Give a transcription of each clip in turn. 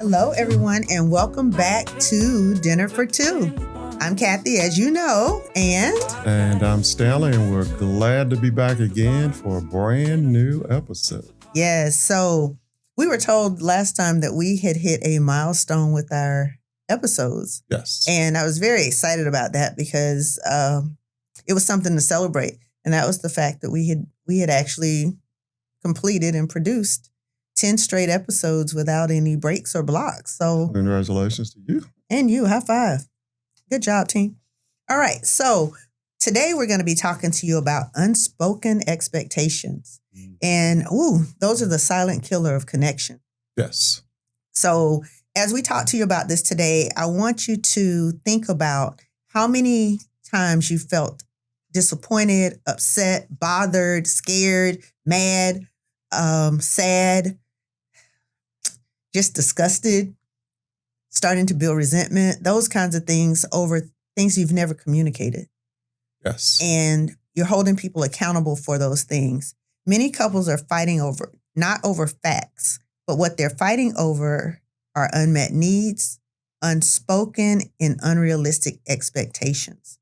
Hello, everyone, and welcome back to Dinner for Two. I'm Kathy, as you know, And I'm Stanley, and we're glad to be back again for a brand new episode. Yes, so we were told last time that we had hit a milestone with our episodes. Yes. And I was very excited about that because it was something to celebrate. And that was the fact that we had actually completed and produced 10 straight episodes without any breaks or blocks. So congratulations to you. And you, high five. Good job, team. All right, so today we're going to be talking to you about unspoken expectations. And those are the silent killer of connection. Yes. So as we talk to you about this today, I want you to think about how many times you felt disappointed, upset, bothered, scared, mad, sad, just disgusted, starting to build resentment, those kinds of things over things you've never communicated. Yes. And you're holding people accountable for those things. Many couples are fighting not over facts, but what they're fighting over are unmet needs, unspoken and unrealistic expectations.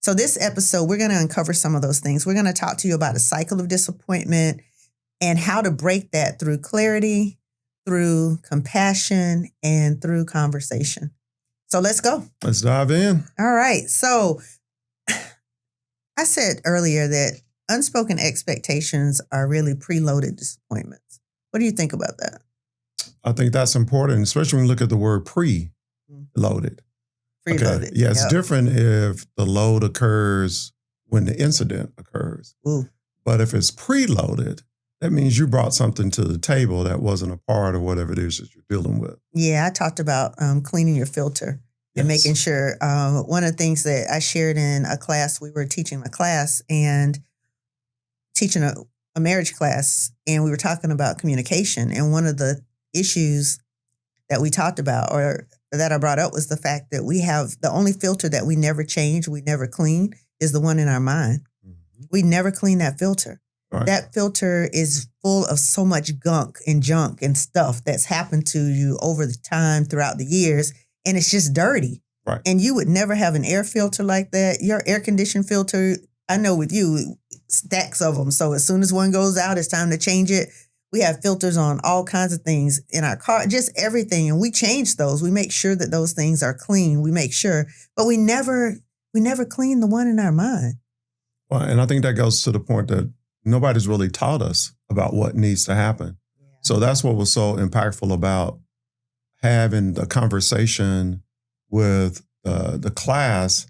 So this episode, we're going to uncover some of those things. We're going to talk to you about a cycle of disappointment and how to break that through clarity, through compassion, and through conversation. So let's go. Let's dive in. All right. So I said earlier that unspoken expectations are really preloaded disappointments. What do you think about that? I think that's important, especially when you look at the word preloaded. Preloaded. Okay. Yeah, it's different if the load occurs when the incident occurs. Ooh. But if it's preloaded, that means you brought something to the table that wasn't a part of whatever it is that you're dealing with. Yeah, I talked about cleaning your filter and making sure. One of the things that I shared in a class, we were teaching a class and teaching a marriage class, and we were talking about communication. And one of the issues that we talked about or that I brought up was the fact that we have the only filter that we never change, we never clean, is the one in our mind. Mm-hmm. We never clean that filter. Right. That filter is full of so much gunk and stuff that's happened to you over the time throughout the years, and it's just dirty. Right. And you would never have an air filter like that. Your air conditioning filter, I know with you, stacks of them. So as soon as one goes out, it's time to change it. We have filters on all kinds of things in our car, just everything. And we change those. We make sure that those things are clean. We make sure, but we never clean the one in our mind. Well, and I think that goes to the point that nobody's really taught us about what needs to happen. Yeah. So that's what was so impactful about having the conversation with the class.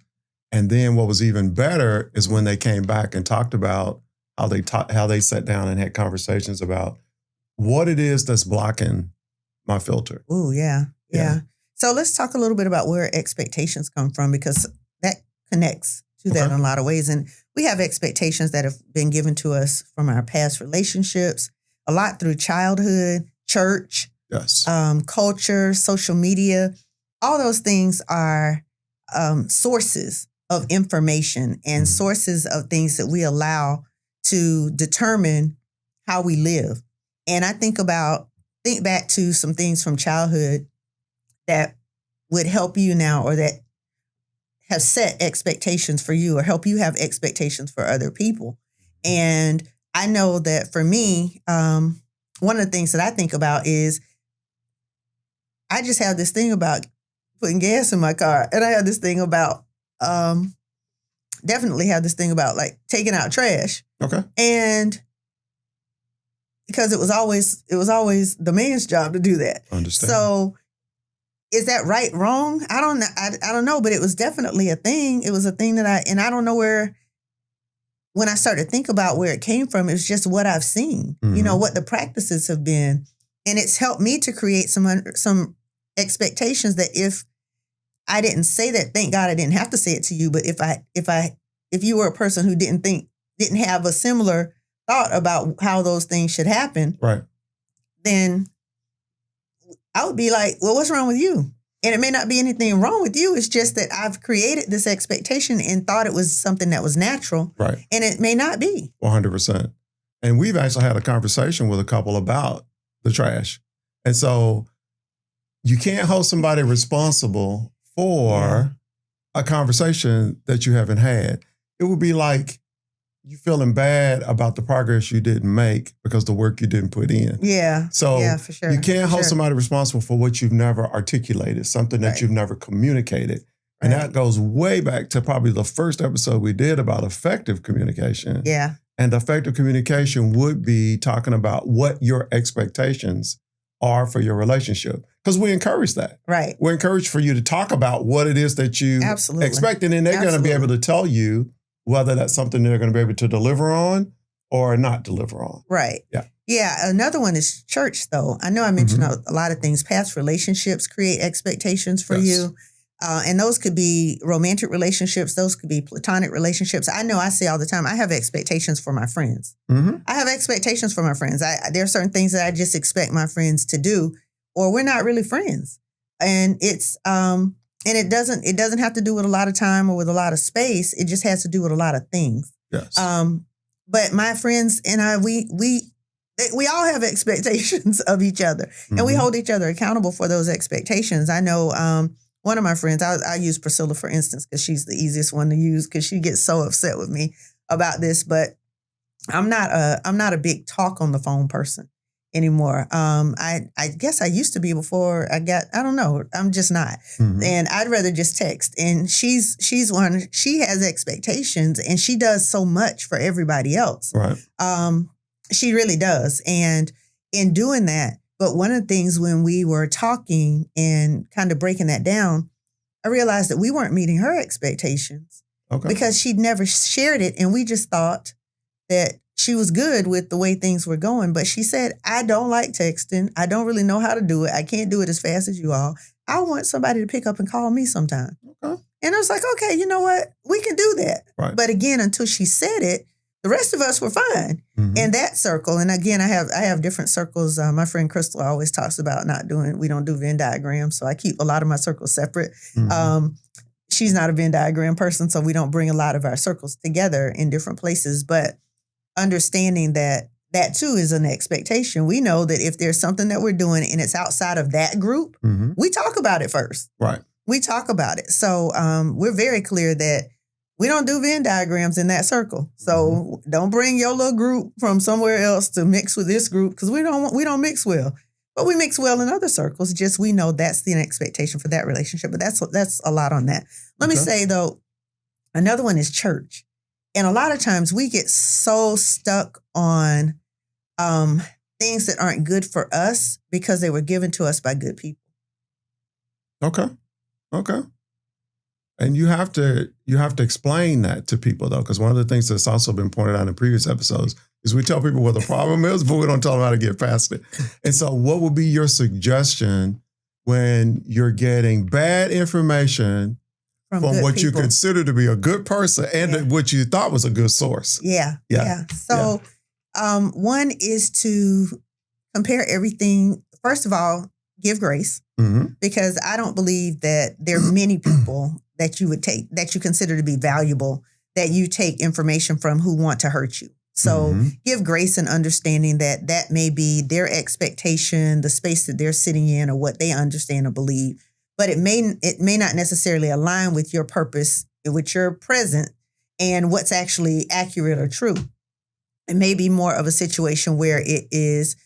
And then what was even better is when they came back and talked about how they sat down and had conversations about what it is that's blocking my filter. Ooh, yeah. So let's talk a little bit about where expectations come from, because that connects to that in a lot of ways. And we have expectations that have been given to us from our past relationships, a lot through childhood, church, culture, social media. All those things are sources of information and sources of things that we allow to determine how we live. And I think back to some things from childhood that would help you now, or that have set expectations for you or help you have expectations for other people. And I know that for me, one of the things that I think about is I just have this thing about putting gas in my car. And I have this thing about, definitely have this thing about like taking out trash. Okay. And because it was always the man's job to do that. Understand. So is that right, wrong? I don't know. I don't know, but it was definitely a thing. It was a thing that I don't know when I started to think about where it came from, it's just what I've seen, what the practices have been. And it's helped me to create some expectations that if I didn't say that, thank God I didn't have to say it to you. But if you were a person who didn't have a similar thought about how those things should happen, right, then I would be like, well, what's wrong with you? And it may not be anything wrong with you. It's just that I've created this expectation and thought it was something that was natural. Right. And it may not be. 100%. And we've actually had a conversation with a couple about the trash. And so you can't hold somebody responsible for a conversation that you haven't had. It would be like you feeling bad about the progress you didn't make because the work you didn't put in. Yeah. So yeah, for sure. you can't for hold sure. somebody responsible for what you've never articulated, something that Right. you've never communicated. And Right. that goes way back to probably the first episode we did about effective communication. Yeah. And effective communication would be talking about what your expectations are for your relationship. Because we encourage that. Right. We encourage for you to talk about what it is that you Absolutely. expect. And then they're going to be able to tell you whether that's something they're going to be able to deliver on or not deliver on. Right. Yeah. Yeah. Another one is church, though. I know I mentioned a lot of things. Past relationships create expectations for you. And those could be romantic relationships. Those could be platonic relationships. I know I say all the time, I have expectations for my friends. I have expectations for my friends. There are certain things that I just expect my friends to do, or we're not really friends. And it's and it doesn't have to do with a lot of time or with a lot of space. It just has to do with a lot of things. Yes. But my friends and I, we all have expectations of each other, and we hold each other accountable for those expectations. I know one of my friends, I use Priscilla for instance, because she's the easiest one to use because she gets so upset with me about this. But I'm not a big talk on the phone person anymore. I guess I used to be before I don't know. I'm just not. And I'd rather just text. And she has expectations and she does so much for everybody else. Right. She really does. And in doing that, but one of the things when we were talking and kind of breaking that down, I realized that we weren't meeting her expectations because she'd never shared it. And we just thought that she was good with the way things were going. But she said, I don't like texting. I don't really know how to do it. I can't do it as fast as you all. I want somebody to pick up and call me sometime. And I was like, okay, you know what? We can do that. Right. But again, until she said it, the rest of us were fine in that circle. And again, I have different circles. My friend Crystal always talks about we don't do Venn diagrams. So I keep a lot of my circles separate. She's not a Venn diagram person, so we don't bring a lot of our circles together in different places. But understanding that too is an expectation. We know that if there's something that we're doing and it's outside of that group, we talk about it first. Right. We talk about it. So we're very clear that we don't do Venn diagrams in that circle. So don't bring your little group from somewhere else to mix with this group because we don't mix well. But we mix well in other circles. Just we know that's the expectation for that relationship. But that's a lot on that. Let me say, though, another one is church. And a lot of times we get so stuck on things that aren't good for us because they were given to us by good people. Okay. And you have to explain that to people, though, because one of the things that's also been pointed out in previous episodes is we tell people what the problem is, but we don't tell them how to get past it. And so what would be your suggestion when you're getting bad information from what you consider to be a good person and what you thought was a good source? Yeah. So one is to compare everything. First of all, give grace because I don't believe that there are many people that you consider to be valuable, that you take information from who want to hurt you. So give grace and understanding that may be their expectation, the space that they're sitting in or what they understand or believe. But it may not necessarily align with your purpose, with your present and what's actually accurate or true. It may be more of a situation where it is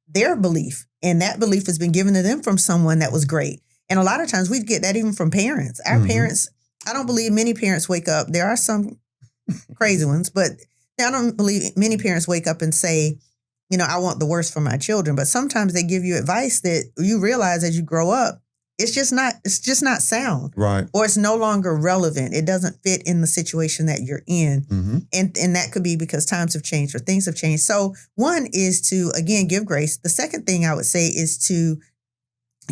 their belief and that belief has been given to them from someone that was great. And a lot of times we get that even from parents. Our parents, I don't believe many parents wake up. There are some crazy ones, but I don't believe many parents wake up and say, I want the worst for my children. But sometimes they give you advice that you realize as you grow up, it's just not sound. Right. Or it's no longer relevant. It doesn't fit in the situation that you're in. And that could be because times have changed or things have changed. So one is to, again, give grace. The second thing I would say is to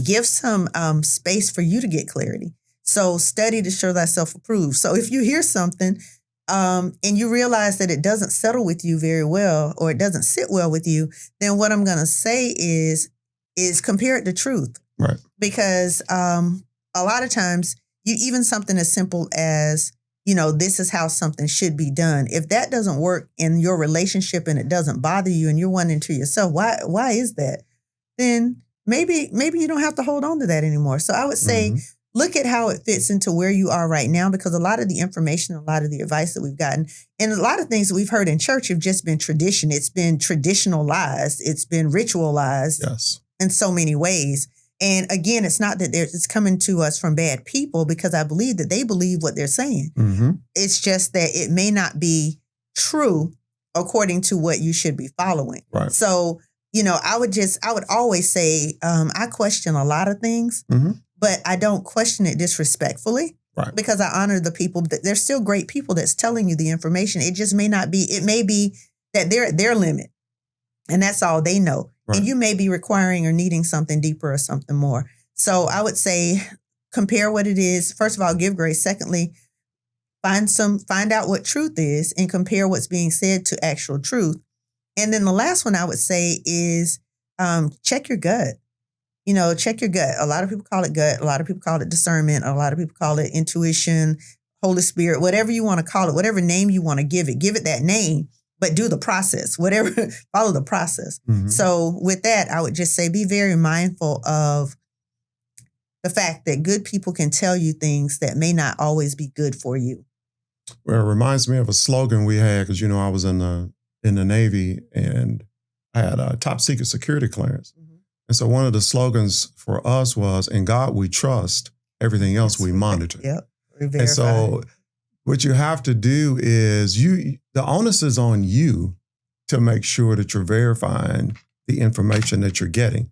give some space for you to get clarity. So study to show thyself approved. So if you hear something and you realize that it doesn't settle with you very well or it doesn't sit well with you, then what I'm going to say is compare it to truth. Right. Because a lot of times, even something as simple as, this is how something should be done. If that doesn't work in your relationship and it doesn't bother you and you're wondering to yourself, why is that? Then maybe you don't have to hold on to that anymore. So I would say, look at how it fits into where you are right now, because a lot of the information, a lot of the advice that we've gotten, and a lot of things that we've heard in church have just been tradition. It's been traditionalized. It's been ritualized in so many ways. And again, it's not that it's coming to us from bad people, because I believe that they believe what they're saying. It's just that it may not be true according to what you should be following. Right. So, I would always say, I question a lot of things, but I don't question it disrespectfully, because I honor the people. There's still great people that's telling you the information. It just may not be, it may be that they're at their limit, and that's all they know. Right. And you may be requiring or needing something deeper or something more. So I would say, compare what it is. First of all, give grace. Secondly, find out what truth is and compare what's being said to actual truth. And then the last one I would say is check your gut. Check your gut. A lot of people call it gut. A lot of people call it discernment. A lot of people call it intuition, Holy Spirit, whatever you want to call it, whatever name you want to give it that name, but do the process, whatever, follow the process. So with that, I would just say, be very mindful of the fact that good people can tell you things that may not always be good for you. Well, it reminds me of a slogan we had, because, I was in the Navy and I had a top secret security clearance. And so one of the slogans for us was, in God we trust, everything else we monitor. Yep. And so what you have to do is the onus is on you to make sure that you're verifying the information that you're getting.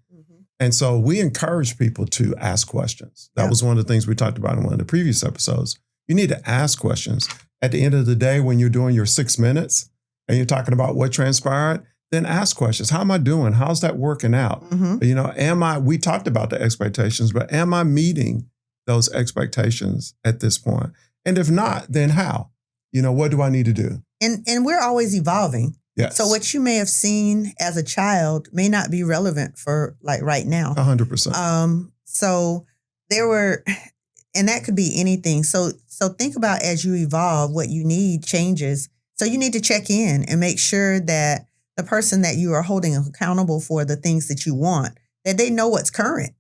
And so we encourage people to ask questions. That was one of the things we talked about in one of the previous episodes. You need to ask questions. At the end of the day, when you're doing your 6 minutes and you're talking about what transpired, then ask questions. How am I doing? How's that working out? We talked about the expectations, but am I meeting those expectations at this point? And if not, then how? What do I need to do? And we're always evolving. Yes. So what you may have seen as a child may not be relevant for like right now. 100%. So and that could be anything. So think about, as you evolve, what you need changes. So you need to check in and make sure that the person that you are holding accountable for the things that you want, that they know what's current.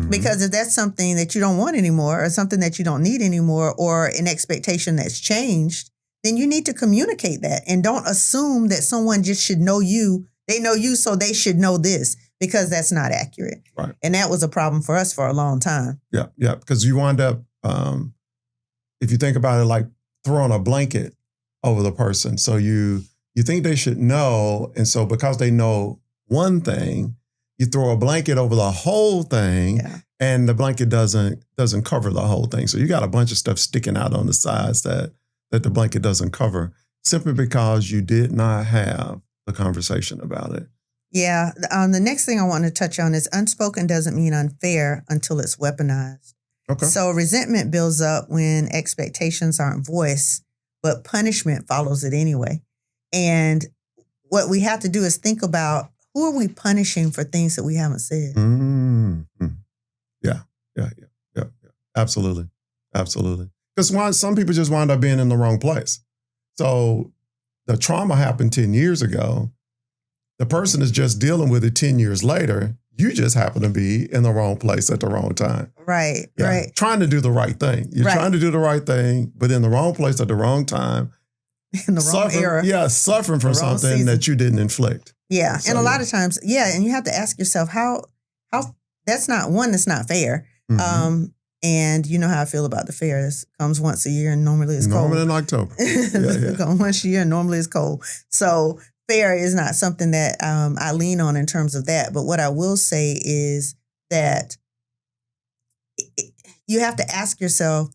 Because if that's something that you don't want anymore, or something that you don't need anymore, or an expectation that's changed, then you need to communicate that, and don't assume that someone just should know you. They know you, so they should know this, because that's not accurate. Right. And that was a problem for us for a long time. Yeah. Because you wind up, if you think about it, like throwing a blanket over the person. So you think they should know. And so because they know one thing, you throw a blanket over the whole thing, and the blanket doesn't cover the whole thing. So you got a bunch of stuff sticking out on the sides that the blanket doesn't cover, simply because you did not have the conversation about it. Yeah. The next thing I want to touch on is unspoken doesn't mean unfair until it's weaponized. Okay. So resentment builds up when expectations aren't voiced, but punishment follows it anyway. And what we have to do is think about, who are we punishing for things that we haven't said? Yeah. Absolutely. Because some people just wind up being in the wrong place. So the trauma happened 10 years ago. The person is just dealing with it 10 years later. You just happen to be in the wrong place at the wrong time. Right. Trying to do the right thing. You're trying to do the right thing, but in the wrong place at the wrong time. In the wrong era. Yeah, suffering from something season that you didn't inflict. Yeah. So, and a lot of times, and you have to ask yourself, how that's not fair. And you know how I feel about the fair. This comes once a year and normally it's cold. Normally in October. It comes once a year and normally it's cold. So fair is not something that I lean on in terms of that. But what I will say is that you have to ask yourself,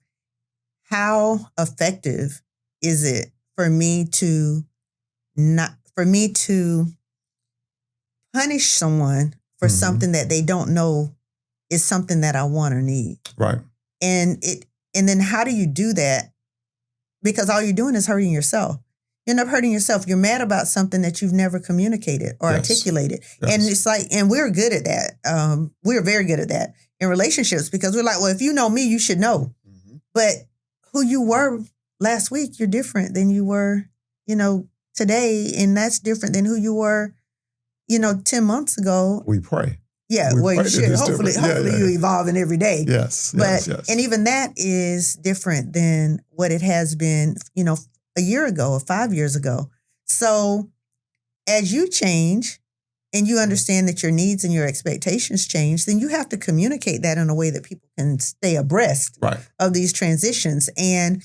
how effective is it for me to punish someone for something that they don't know is something that I want or need. Right. And then how do you do that? Because all you're doing is hurting yourself. You end up hurting yourself. You're mad about something that you've never communicated or articulated. Yes. And it's like, and we're good at that. We're very good at that in relationships, because we're like, well, if you know me, you should know. But who you were last week, you're different than you were, today. And that's different than who you were, 10 months ago. We pray. Yeah, well, you should. Hopefully you evolving every day. Yes, but yes. And even that is different than what it has been, a year ago or 5 years ago. So as you change and you understand that your needs and your expectations change, then you have to communicate that in a way that people can stay abreast of these transitions. And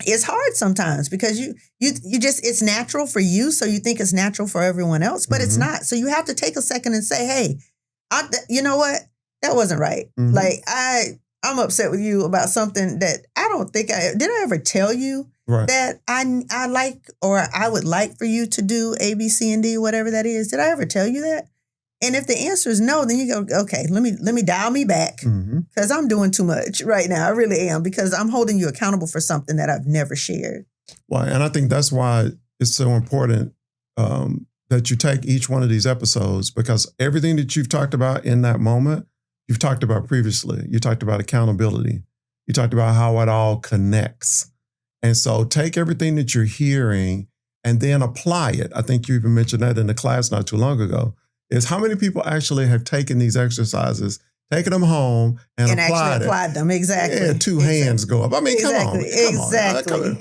it's hard sometimes because you just, it's natural for you. So you think it's natural for everyone else, but it's not. So you have to take a second and say, hey, you know what? That wasn't right. Like I'm upset with you about something that I don't think did I ever tell you that I like, or I would like for you to do A, B, C, and D, whatever that is. Did I ever tell you that? And if the answer is no, then you go, okay, let me dial me back because I'm doing too much right now. I really am, because I'm holding you accountable for something that I've never shared. Well, and I think that's why it's so important that you take each one of these episodes, because everything that you've talked about in that moment, you've talked about previously. You talked about accountability. You talked about how it all connects. And so take everything that you're hearing and then apply it. I think you even mentioned that in the class not too long ago, is how many people actually have taken these exercises, taken them home and applied them. Exactly. Yeah, two hands go up. I mean, come on.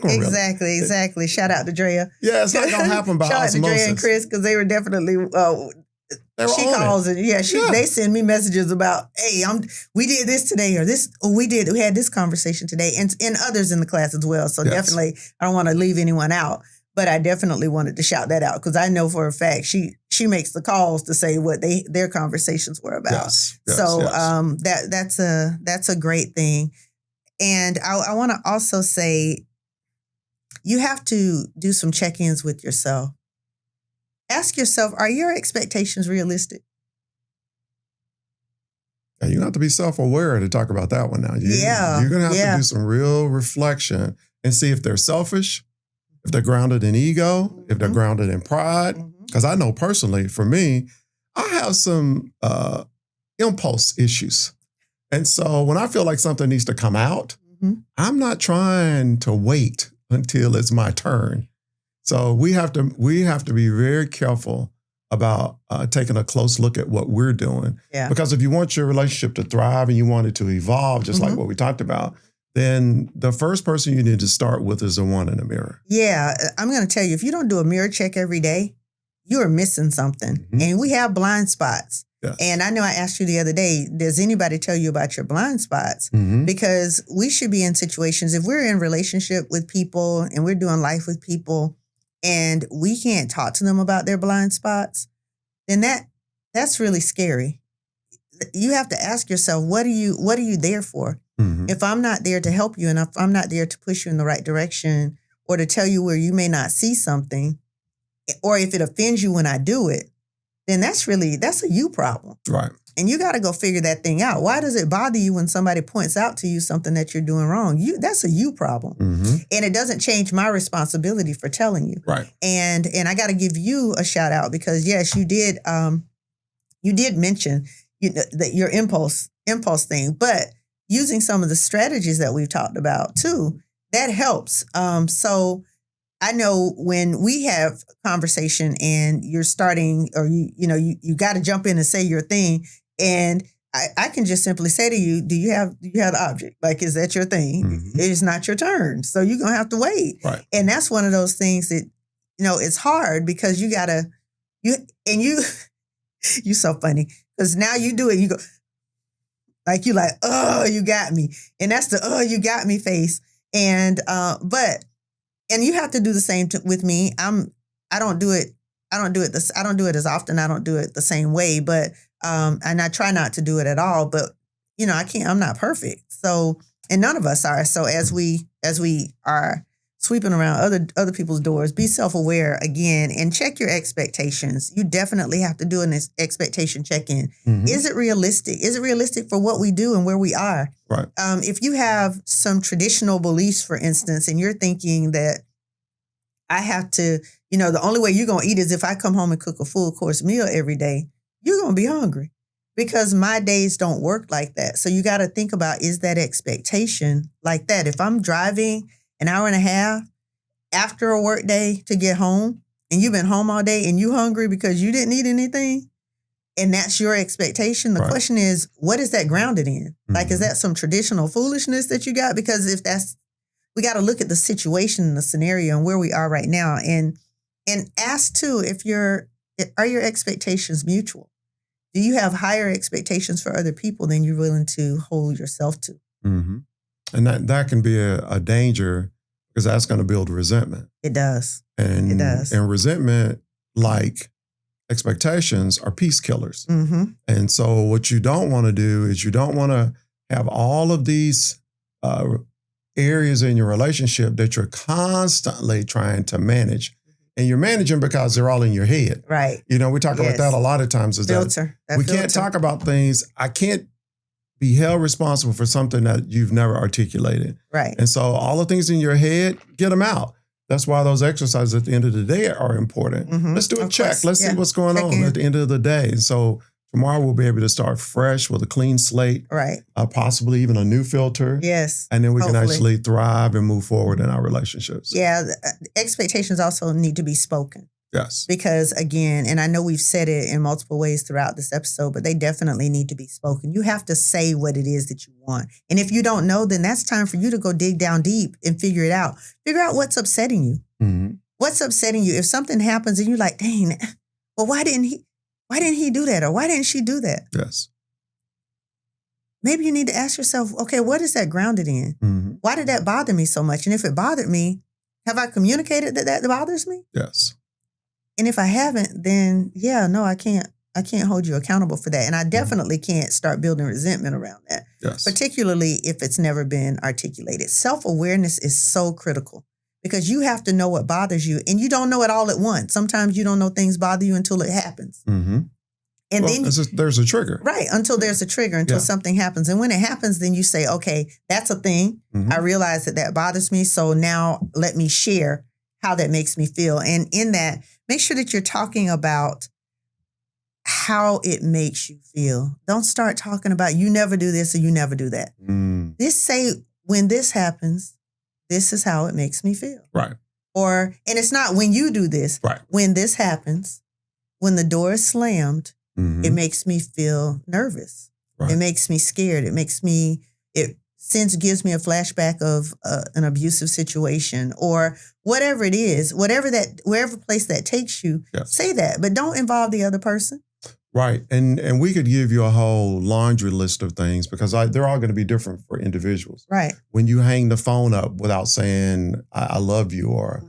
Exactly. Shout out to Drea. Yeah, it's not going to happen by osmosis. Shout out to Drea and Chris, because they were definitely... she calls it. They send me messages about, hey, we did this today, or this, or we had this conversation today, and others in the class as well. So definitely, I don't want to leave anyone out, but I definitely wanted to shout that out because I know for a fact she makes the calls to say what their conversations were about. That's a great thing, and I want to also say you have to do some check-ins with yourself. Ask yourself, are your expectations realistic? Yeah, you're going to have to be self-aware to talk about that one now. You're going to have to do some real reflection and see if they're selfish, if they're grounded in ego, if they're grounded in pride. Because I know personally, for me, I have some impulse issues. And so when I feel like something needs to come out, I'm not trying to wait until it's my turn. So we have to be very careful about taking a close look at what we're doing. Yeah. Because if you want your relationship to thrive and you want it to evolve, just like what we talked about, then the first person you need to start with is the one in the mirror. Yeah, I'm going to tell you, if you don't do a mirror check every day, you are missing something. And we have blind spots. Yes. And I know I asked you the other day, does anybody tell you about your blind spots? Because we should be in situations, if we're in relationship with people and we're doing life with people, and we can't talk to them about their blind spots, then that's really scary. You have to ask yourself, what are you there for? If I'm not there to help you, and if I'm not there to push you in the right direction, or to tell you where you may not see something, or if it offends you when I do it, then that's a you problem. Right. And you got to go figure that thing out. Why does it bother you when somebody points out to you something that you're doing wrong? That's a you problem. And it doesn't change my responsibility for telling you. Right. And I got to give you a shout out because yes, you did mention that your impulse thing, but using some of the strategies that we've talked about too, that helps. So I know when we have conversation and you're starting, or you got to jump in and say your thing. And I can just simply say to you, do you have the object? Like, is that your thing? It's not your turn. So you're going to have to wait. Right. And that's one of those things that, it's hard because you so funny because now you do it. You go like, oh, you got me. And that's the, oh, you got me face. And, and you have to do the same with me. I don't do it as often. I don't do it the same way, but, and I try not to do it at all, but I'm not perfect. So, and none of us are. So as we are sweeping around other people's doors, be self-aware again and check your expectations. You definitely have to do an expectation check-in. Is it realistic? Is it realistic for what we do and where we are? Right. If you have some traditional beliefs, for instance, and you're thinking that I have to, the only way you're going to eat is if I come home and cook a full course meal every day, you're going to be hungry because my days don't work like that. So you got to think about, is that expectation like that? If I'm driving an hour and a half after a work day to get home and you've been home all day and you hungry because you didn't eat anything, and that's your expectation. The question is, what is that grounded in? Like, is that some traditional foolishness that you got? Because if that's, we got to look at the situation and the scenario and where we are right now. And ask too, are your expectations mutual? Do you have higher expectations for other people than you're willing to hold yourself to? Mm-hmm. And that can be a danger, because that's going to build resentment. It does. And it does. And resentment, like expectations, are peace killers. Mm-hmm. And so what you don't want to do is you don't want to have all of these areas in your relationship that you're constantly trying to manage. And you're managing because they're all in your head. Right. We talk about that a lot of times. Is filter. We can't talk about things. I can't be held responsible for something that you've never articulated. Right. And so all the things in your head, get them out. That's why those exercises at the end of the day are important. Mm-hmm. Let's do a check. Course. Let's see what's going on at the end of the day. And so tomorrow we'll be able to start fresh with a clean slate. Right. Possibly even a new filter. Yes. And then we can actually thrive and move forward in our relationships. Yeah. Expectations also need to be spoken. Yes. Because again, and I know we've said it in multiple ways throughout this episode, but they definitely need to be spoken. You have to say what it is that you want. And if you don't know, then that's time for you to go dig down deep and figure it out. Figure out what's upsetting you. Mm-hmm. What's upsetting you? If something happens and you're like, dang, well, why didn't he do that? Or why didn't she do that? Yes. Maybe you need to ask yourself, okay, what is that grounded in? Mm-hmm. Why did that bother me so much? And if it bothered me, have I communicated that bothers me? Yes. And if I haven't, then I can't hold you accountable for that. And I definitely can't start building resentment around that. Yes. Particularly if it's never been articulated. Self-awareness is so critical because you have to know what bothers you, and you don't know it all at once. Sometimes you don't know things bother you until it happens. Mm-hmm. And then there's a trigger. Right, until there's a trigger, until something happens. And when it happens, then you say, okay, that's a thing. Mm-hmm. I realize that bothers me. So now let me share how that makes me feel. And in that, make sure that you're talking about how it makes you feel. Don't start talking about you never do this or you never do that. Just say, when this happens, this is how it makes me feel. Right. And it's not when you do this. Right. When this happens, when the door is slammed, it makes me feel nervous. Right. It makes me scared. It gives me a flashback of an abusive situation or whatever it is, wherever place that takes you, say that, but don't involve the other person. Right. And we could give you a whole laundry list of things because they're all going to be different for individuals. Right. When you hang the phone up without saying, I love you, or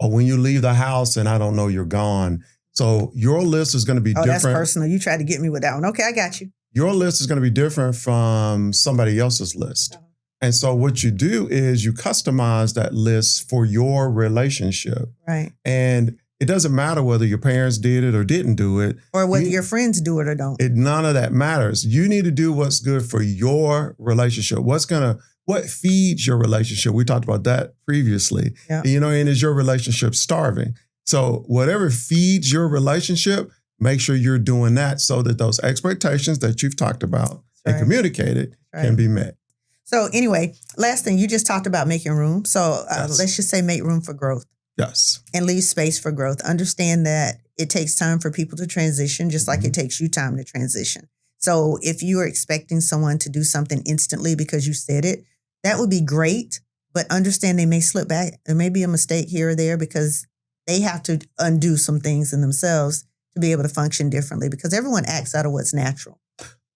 when you leave the house and I don't know you're gone. So your list is going to be different. That's personal. You tried to get me with that one. Okay, I got you. Your list is going to be different from somebody else's list. And so what you do is you customize that list for your relationship. Right. And it doesn't matter whether your parents did it or didn't do it. Or whether your friends do it or don't. None of that matters. You need to do what's good for your relationship. What feeds your relationship? We talked about that previously. Yeah. And is your relationship starving? So whatever feeds your relationship, make sure you're doing that so that those expectations that you've talked about and communicated can be met. So anyway, last thing, you just talked about making room. So let's just say make room for growth. Yes. And leave space for growth. Understand that it takes time for people to transition, just like it takes you time to transition. So if you are expecting someone to do something instantly because you said it, that would be great. But understand they may slip back. There may be a mistake here or there because they have to undo some things in themselves to be able to function differently because everyone acts out of what's natural.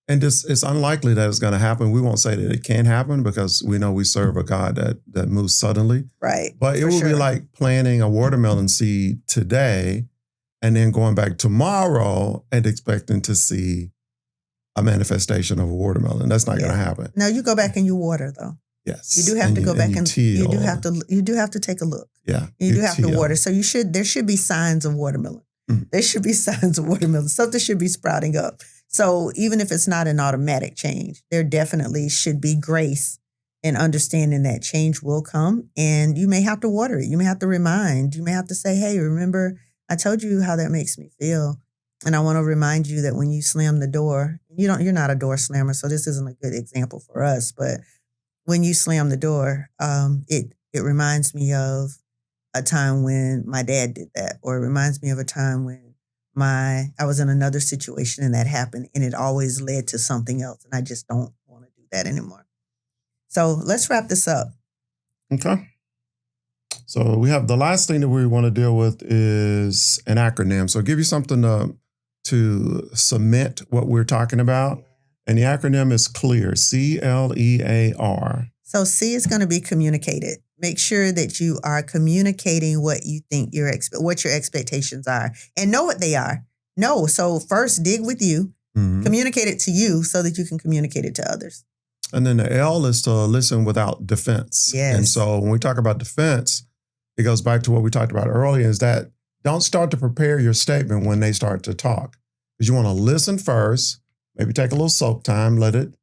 And it's unlikely that it's going to happen. We won't say that it can't happen because we know we serve a God that moves suddenly. Right. But it will be like planting a watermelon seed today and then going back tomorrow and expecting to see a manifestation of a watermelon. That's not going to happen. No, you go back and you water though. Yes. You do have to go back and you do have to take a look. Yeah. You do have to water. So there should be signs of watermelon. There should be signs of watermelon. Something should be sprouting up. So even if it's not an automatic change, there definitely should be grace in understanding that change will come and you may have to water it. You may have to remind. You may have to say, hey, remember, I told you how that makes me feel. And I want to remind you that when you slam the door, you're not a door slammer, so this isn't a good example for us, but when you slam the door, it reminds me of a time when my dad did that, or it reminds me of a time when I was in another situation and that happened, and it always led to something else. And I just don't want to do that anymore. So let's wrap this up. Okay. So we have the last thing that we want to deal with is an acronym. So I'll give you something to cement what we're talking about. And the acronym is CLEAR, CLEAR. So C is going to be communicated. Make sure that you are communicating what you think what your expectations are, and know what they are. No. So first dig with you, communicate it to you so that you can communicate it to others. And then the L is to listen without defense. Yes. And so when we talk about defense, it goes back to what we talked about earlier, is that don't start to prepare your statement when they start to talk. Because you want to listen first, maybe take a little soak time, let it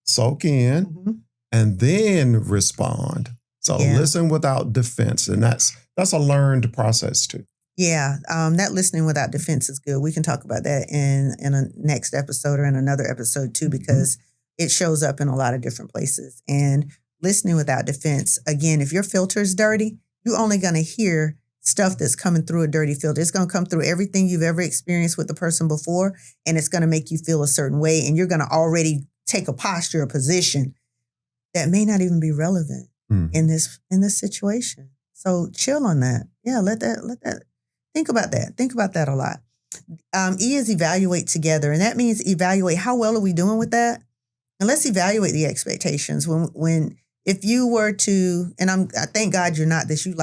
soak in, and then respond. So listen without defense. And that's a learned process too. Yeah, that listening without defense is good. We can talk about that in a next episode or in another episode too, because it shows up in a lot of different places. And listening without defense, again, if your filter is dirty, you're only going to hear stuff that's coming through a dirty filter. It's going to come through everything you've ever experienced with the person before, and it's going to make you feel a certain way. And you're going to already take a posture, a position that may not even be relevant in this situation. So chill on that. Yeah, let that. Think about that. Think about that a lot. E is evaluate together, and that means evaluate how well are we doing with that. And let's evaluate the expectations. If you were to, and I thank God you're not this. You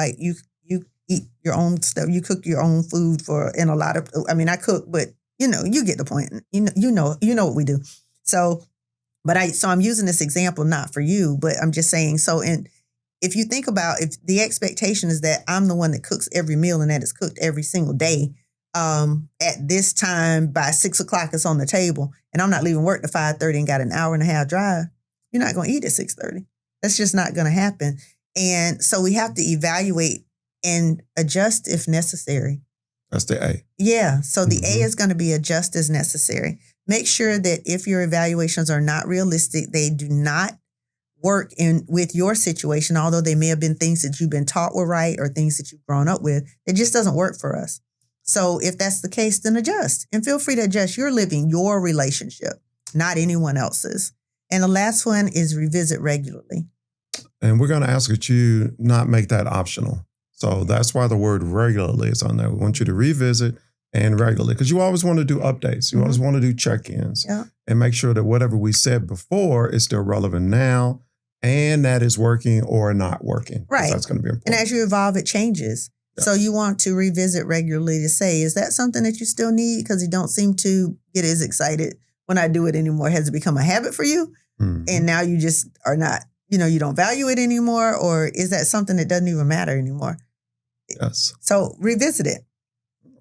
eat your own stuff. You cook your own food I cook, but you get the point. You know what we do. So I'm using this example not for you, but I'm just saying. So if you think about, if the expectation is that I'm the one that cooks every meal and that is cooked every single day, at this time by 6:00 it's on the table, and I'm not leaving work to 5:30 and got an hour and a half drive, you're not going to eat at 6:30. That's just not going to happen. And so we have to evaluate and adjust if necessary. That's the A. Yeah. So the A is going to be adjust as necessary. Make sure that if your evaluations are not realistic, they do not work with your situation, although they may have been things that you've been taught were right or things that you've grown up with. It just doesn't work for us. So if that's the case, then adjust, and feel free to adjust. You're living your relationship, not anyone else's. And the last one is revisit regularly. And we're going to ask that you not make that optional. So that's why the word regularly is on there. We want you to revisit and regularly, because you always want to do updates. You always want to do check-ins and make sure that whatever we said before is still relevant now, and that is working or not working. Right. That's going to be important. And as you evolve, it changes. Yes. So you want to revisit regularly to say, is that something that you still need? Because you don't seem to get as excited when I do it anymore. Has it become a habit for you? And now you just are not, you don't value it anymore? Or is that something that doesn't even matter anymore? Yes. So revisit it.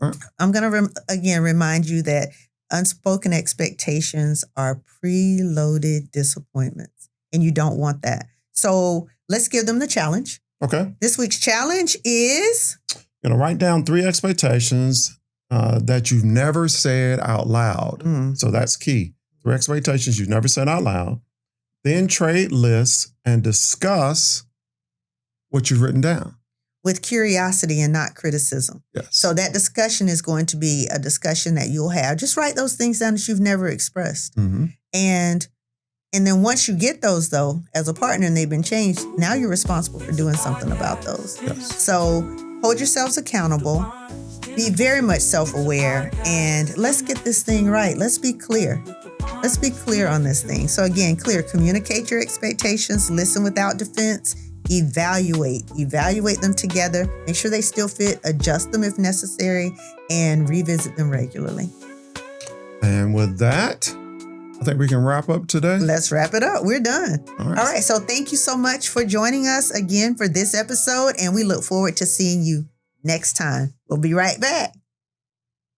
Right. I'm going to, again, remind you that unspoken expectations are preloaded disappointments, and you don't want that. So let's give them the challenge. Okay. This week's challenge is? You're going to write down 3 expectations that you've never said out loud. So that's key. 3 expectations you've never said out loud. Then trade lists and discuss what you've written down. With curiosity and not criticism. Yes. So that discussion is going to be a discussion that you'll have. Just write those things down that you've never expressed. And then once you get those, though, as a partner and they've been changed, now you're responsible for doing something about those. Yes. So hold yourselves accountable. Be very much self-aware. And let's get this thing right. Let's be clear. Let's be clear on this thing. So again, clear. Communicate your expectations. Listen without defense. Evaluate them together. Make sure they still fit. Adjust them if necessary. And revisit them regularly. And with that, I think we can wrap up today. Let's wrap it up. We're done. All right. So thank you so much for joining us again for this episode. And we look forward to seeing you next time. We'll be right back.